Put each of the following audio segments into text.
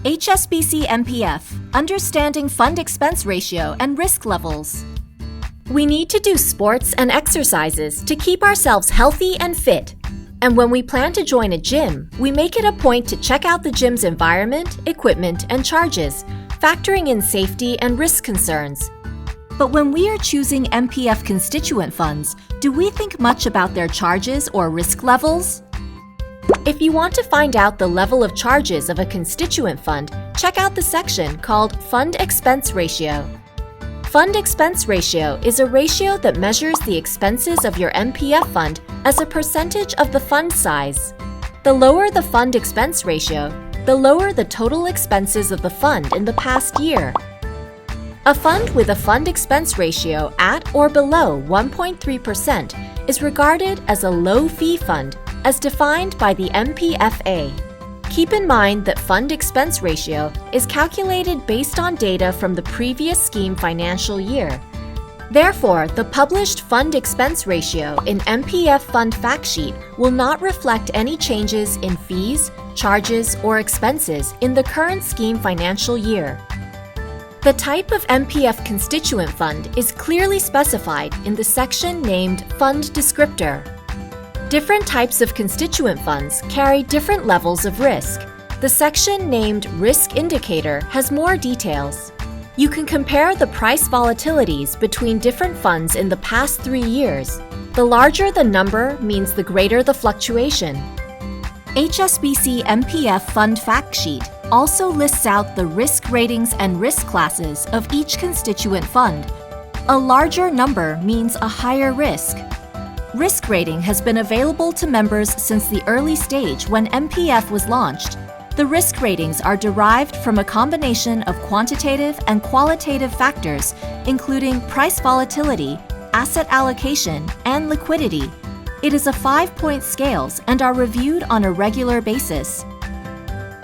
HSBC MPF, Understanding Fund Expense Ratio and Risk Levels. We need to do sports and exercises to keep ourselves healthy and fit. And when we plan to join a gym, we make it a point to check out the gym's environment, equipment, and charges, factoring in safety and risk concerns. But when we are choosing MPF constituent funds, do we think much about their charges or risk levels? If you want to find out the level of charges of a constituent fund, check out the section called Fund Expense Ratio. Fund expense ratio is a ratio that measures the expenses of your MPF fund as a percentage of the fund size. The lower the fund expense ratio, the lower the total expenses of the fund in the past year. A fund with a fund expense ratio at or below 1.3% is regarded as a low-fee fund as defined by the MPFA. Keep in mind that fund expense ratio is calculated based on data from the previous scheme financial year. Therefore, the published fund expense ratio in MPF Fund Fact Sheet will not reflect any changes in fees, charges, or expenses in the current scheme financial year. The type of MPF constituent fund is clearly specified in the section named Fund Descriptor. Different types of constituent funds carry different levels of risk. The section named Risk Indicator has more details. You can compare the price volatilities between different funds in the past 3 years. The larger the number means the greater the fluctuation. HSBC MPF Fund Fact Sheet also lists out the risk ratings and risk classes of each constituent fund. A larger number means a higher risk. Risk rating has been available to members since the early stage when MPF was launched. The risk ratings are derived from a combination of quantitative and qualitative factors, including price volatility, asset allocation, and liquidity. It is a 5-point scales and are reviewed on a regular basis.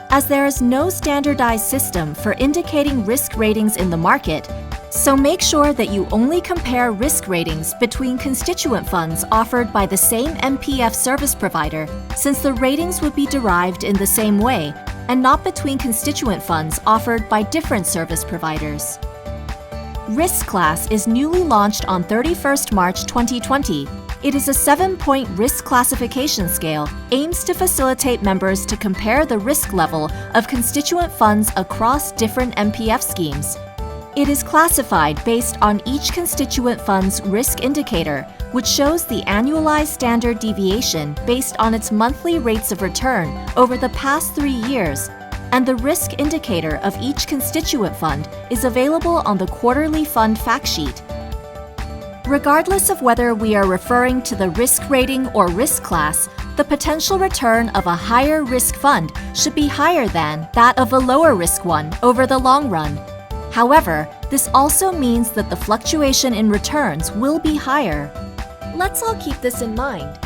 As there is no standardized system for indicating risk ratings in the market, so make sure that you only compare risk ratings between constituent funds offered by the same MPF service provider, since the ratings would be derived in the same way, and not between constituent funds offered by different service providers. Risk Class is newly launched on 31st March 2020. It is a 7-point risk classification scale, aims to facilitate members to compare the risk level of constituent funds across different MPF schemes. It is classified based on each constituent fund's risk indicator, which shows the annualized standard deviation based on its monthly rates of return over the past 3 years, and the risk indicator of each constituent fund is available on the quarterly fund fact sheet. Regardless of whether we are referring to the risk rating or risk class, the potential return of a higher risk fund should be higher than that of a lower risk one over the long run. However, this also means that the fluctuation in returns will be higher. Let's all keep this in mind.